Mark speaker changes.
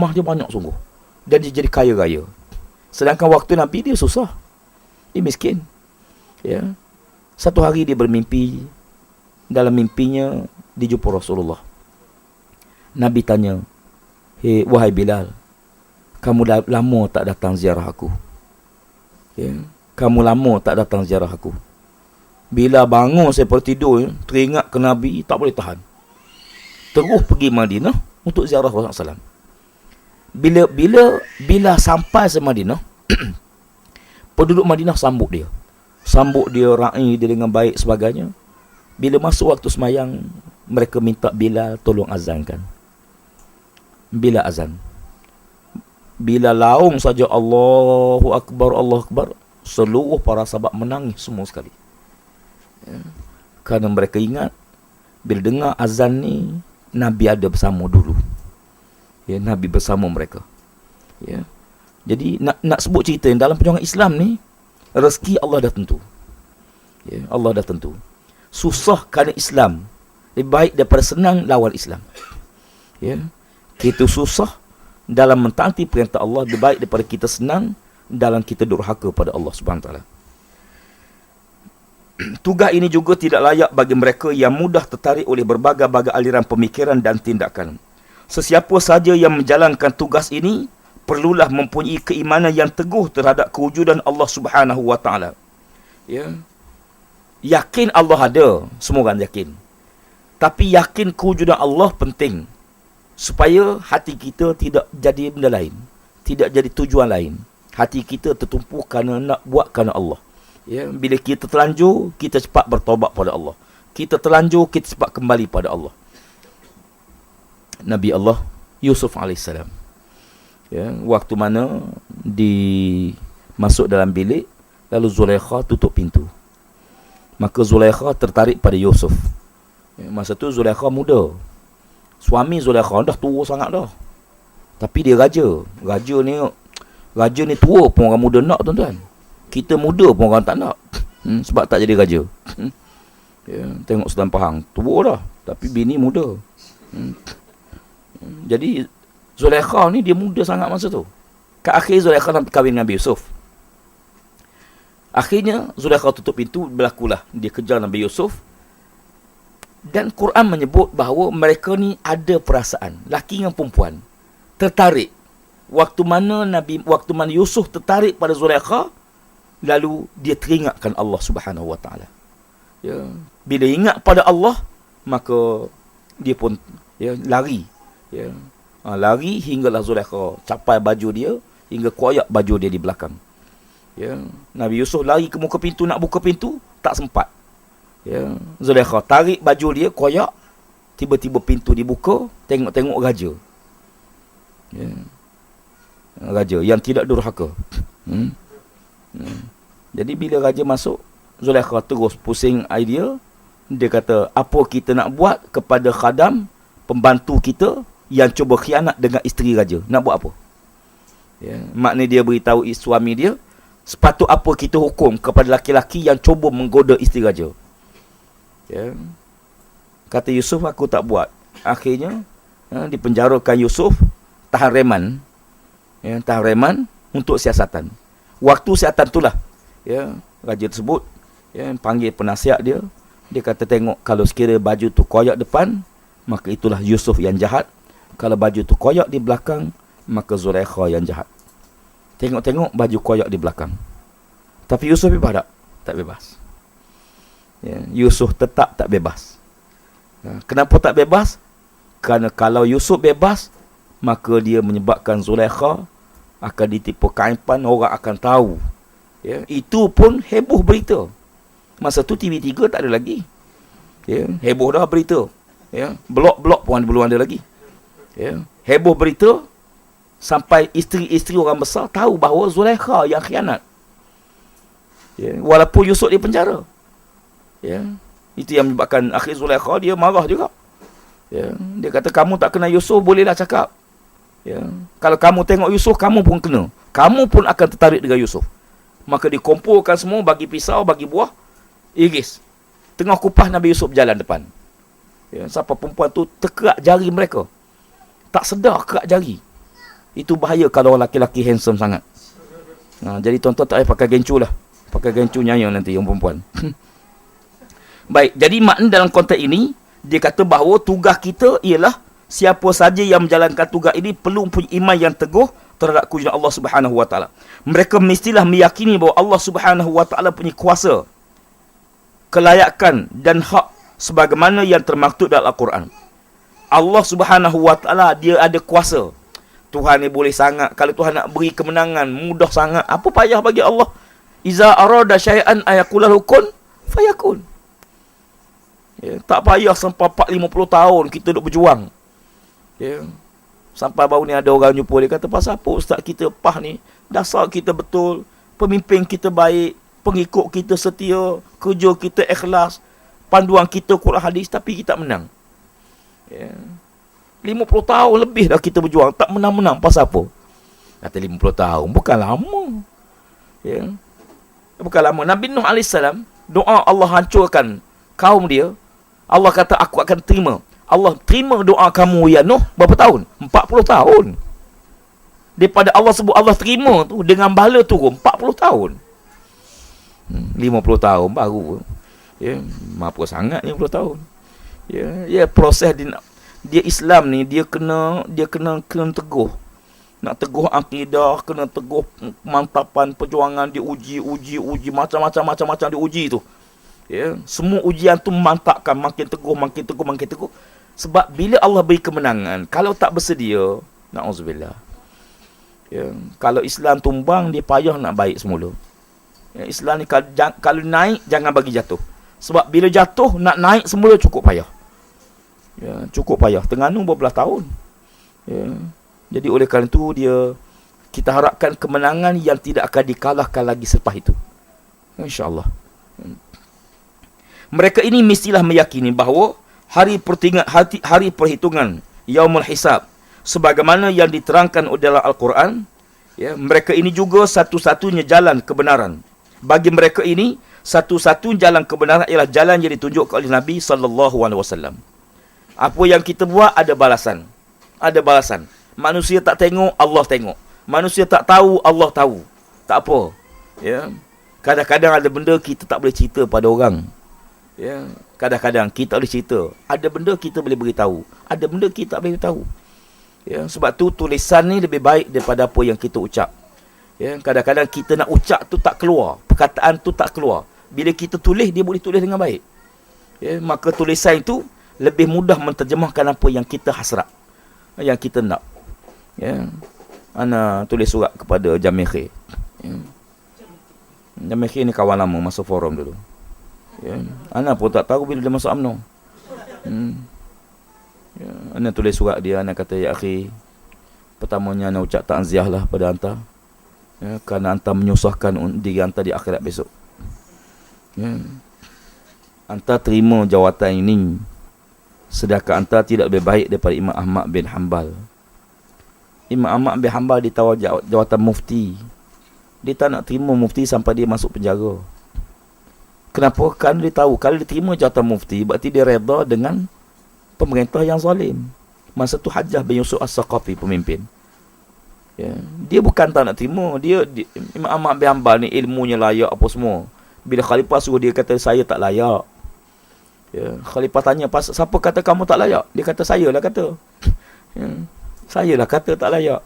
Speaker 1: rumah dia banyak sungguh. Dan dia jadi kaya raya. Sedangkan waktu Nabi dia susah. Dia miskin. Ya. Satu hari dia bermimpi. Dalam mimpinya dia jumpa Rasulullah. Nabi tanya, "Hei, wahai Bilal, kamu dah lama tak datang ziarah aku. Ya. Kamu lama tak datang ziarah aku." Bila bangun saya tidur, teringat ke Nabi, tak boleh tahan. Terus pergi Madinah untuk ziarah Rasulullah SAW. Bila sampai ke Madinah, penduduk Madinah sambut dia, ra'i dia dengan baik sebagainya. Bila masuk waktu semayang, mereka minta Bilal tolong azankan. Bila azan, bila laung saja Allahu Akbar, Allahu Akbar, seluruh para sahabat menangis semua sekali. Ya. Kerana mereka ingat bila dengar azan ni, Nabi ada bersama dulu. Ya, Nabi bersama mereka. Ya. Jadi nak sebut cerita dalam perjuangan Islam ni, rezeki Allah dah tentu. Ya, Allah dah tentu. Susah kerana Islam lebih baik daripada senang lawan Islam. Ya. Kita susah dalam mentaati perintah Allah lebih baik daripada kita senang dalam kita durhaka pada Allah Subhanahu Wa Taala. Tugas ini juga tidak layak bagi mereka yang mudah tertarik oleh berbagai-bagai aliran pemikiran dan tindakan. Sesiapa saja yang menjalankan tugas ini perlulah mempunyai keimanan yang teguh terhadap kewujudan Allah Subhanahu Wa Taala. Ya. Yakin Allah ada, semua orang yakin. Tapi yakin kewujudan Allah penting supaya hati kita tidak jadi benda lain, tidak jadi tujuan lain. Hati kita tertumpu kerana nak buat kerana Allah. Ya, bila kita terlanjur, kita cepat bertaubat pada Allah. Kita terlanjur, kita cepat kembali pada Allah. Nabi Allah Yusuf AS, ya, waktu mana masuk dalam bilik, lalu Zulaikha tutup pintu. Maka Zulaikha tertarik pada Yusuf. Ya, masa tu Zulaikha muda. Suami Zulaikha dah tua sangat dah. Tapi dia raja. Raja ni tua pun orang muda nak, tuan-tuan. Kita muda pun orang tak nak. Sebab tak jadi raja. Ya, tengok Sultan Pahang, tua dah. Tapi bini muda. Jadi Zulaikha ni dia muda sangat masa tu. Kat akhir Zulaikha nak kahwin dengan Nabi Yusuf. Akhirnya Zulaikha tutup pintu, berlakulah dia kejar Nabi Yusuf. Dan Quran menyebut bahawa mereka ni ada perasaan, laki dengan perempuan, tertarik. Waktu mana Yusuf tertarik pada Zulaikha, lalu dia teringatkan Allah Subhanahu Wa Taala. Ya, bila ingat pada Allah, maka dia pun lari. Ya. Lari hinggalah Zulaikha capai baju dia, hingga koyak baju dia di belakang. Ya. Nabi Yusuf lari ke muka pintu, nak buka pintu, tak sempat. Ya. Zulaikha tarik baju dia, koyak. Tiba-tiba pintu dibuka, tengok-tengok raja. Ya. Raja yang tidak durhaka. Jadi bila raja masuk, Zulaikha terus pusing idea. Dia kata, apa kita nak buat kepada khadam, pembantu kita yang cuba khianat dengan isteri raja? Nak buat apa? Ya. Maknanya dia beritahu suami dia, sepatut apa kita hukum kepada laki-laki yang cuba menggoda isteri raja. Ya. Kata Yusuf, aku tak buat. Akhirnya dipenjarakan Yusuf, tahan reman. Ya, tahan reman untuk siasatan. Waktu siasatan itulah, ya, raja tersebut panggil penasihat dia. Dia kata, tengok, kalau sekiranya baju tu koyak depan, maka itulah Yusuf yang jahat. Kalau baju tu koyak di belakang, maka Zulaikha yang jahat. Tengok-tengok baju koyak di belakang. Tapi Yusuf bebas tak? Tak bebas. Ya, Yusuf tetap tak bebas. Kenapa tak bebas? Kerana kalau Yusuf bebas, maka dia menyebabkan Zulaikha akan ditipu kaipan, orang akan tahu. Ya, itu pun heboh berita. Masa tu TV3 tak ada lagi. Ya, heboh dah berita. Ya, blok-blok pun belum ada lagi. Ya, heboh berita sampai isteri-isteri orang besar tahu bahawa Zulaikha yang khianat. Ya, walaupun Yusuf di penjara. Ya, itu yang menyebabkan akhir Zulaikha dia marah juga. Ya, dia kata, kamu tak kenal Yusuf, bolehlah cakap. Ya, kalau kamu tengok Yusuf, kamu pun kena. Kamu pun akan tertarik dengan Yusuf. Maka dikumpulkan semua, bagi pisau, bagi buah, iris. Tengah kupas Nabi Yusuf berjalan depan. Ya, sampai perempuan tu terkerak jari mereka. Tak sedar kerak jari. Itu bahaya kalau laki-laki handsome sangat. Jadi tuan-tuan tak payah pakai gencu lah. Pakai gencu nyayang nanti yang perempuan. Baik, jadi makna dalam konteks ini, dia kata bahawa tugas kita ialah siapa saja yang menjalankan tugas ini perlu mempunyai iman yang teguh terhadap kewujudan Allah Subhanahu Wa Taala. Mereka mestilah meyakini bahawa Allah Subhanahu Wa Taala punya kuasa, kelayakan dan hak sebagaimana yang termaktub dalam Al-Quran. Allah Subhanahu Wa Taala dia ada kuasa. Tuhan ni boleh sangat. Kalau Tuhan nak beri kemenangan, mudah sangat. Apa payah bagi Allah? Iza arada syai'an ayaqulahu kun fayakun. Tak payah sampai 40-50 tahun kita duk berjuang. Sampai baru ni ada orang jumpa, dia kata, pasal apa ustaz kita pah ni? Dasar kita betul, pemimpin kita baik, pengikut kita setia, kerja kita ikhlas, panduan kita Quran hadis, tapi kita menang. 50 tahun lebih dah kita berjuang, tak menang-menang. Pasal apa? Kata 50 tahun, bukan lama. Bukan lama. Nabi Nuh AS, doa Allah hancurkan kaum dia. Allah kata, aku akan terima. Allah terima doa kamu ya Nuh, berapa tahun? 40 tahun. Daripada Allah sebut Allah terima tu, dengan bala turun 40 tahun. 50 tahun baru. Mampu sangat 50 tahun. Proses dia Islam ni, dia kena teguh. Nak teguh akidah, kena teguh mantapan perjuangan, diuji macam-macam diuji tu. Semua ujian tu memantapkan, makin teguh. Sebab bila Allah beri kemenangan, kalau tak bersedia, na'udzubillah. Kalau Islam tumbang, dia payah nak baik semula. Islam ni kalau naik, jangan bagi jatuh. Sebab bila jatuh, nak naik semula cukup payah. Cukup payah. Terengganu berbelas tahun. Jadi oleh kerana itu, kita harapkan kemenangan yang tidak akan dikalahkan lagi selepas itu. InsyaAllah. Mereka ini mestilah meyakini bahawa hari perhitungan Yaumul Hisab, sebagaimana yang diterangkan dalam Al-Quran, mereka ini juga satu-satunya jalan kebenaran. Bagi mereka ini, satu-satunya jalan kebenaran ialah jalan yang ditunjukkan oleh Nabi SAW. Apa yang kita buat ada balasan. Ada balasan. Manusia tak tengok, Allah tengok. Manusia tak tahu, Allah tahu. Tak apa. Kadang-kadang ada benda kita tak boleh cerita pada orang. Kadang-kadang kita boleh cerita. Ada benda kita boleh beritahu. Ada benda kita tak boleh tahu. Sebab tu tulisan ni lebih baik daripada apa yang kita ucap. Kadang-kadang kita nak ucap tu tak keluar. Perkataan tu tak keluar. Bila kita tulis, dia boleh tulis dengan baik. Maka tulisan itu lebih mudah menterjemahkan apa yang kita hasrat, yang kita nak. Ana tulis surat kepada Jamil Khair. Jamil Khair ni kawan lama masa forum dulu. Ana pun tak tahu bila dia masuk UMNO. Ana tulis surat dia, ana kata, ya akhi, pertamanya ana ucap takziah lah pada anta, kerana anta menyusahkan diri anta di akhirat besok. Anta terima jawatan ini, sedangkan anta tidak lebih baik daripada Imam Ahmad bin Hanbal. Imam Ahmad bin Hanbal ditawar jawatan mufti. Dia tak nak terima mufti sampai dia masuk penjara. Kenapa? Kan dia tahu kalau dia terima jawatan mufti, berarti dia reda dengan pemerintah yang zalim. Masa tu Hajjah bin Yusuf As-Saqafi pemimpin. Dia bukan tak nak terima. Imam Ahmad bin Hanbal ni ilmunya layak apa semua. Bila khalifah suruh dia, kata saya tak layak. Khalifah tanya, siapa kata kamu tak layak? Dia kata, saya lah kata. Saya lah kata tak layak.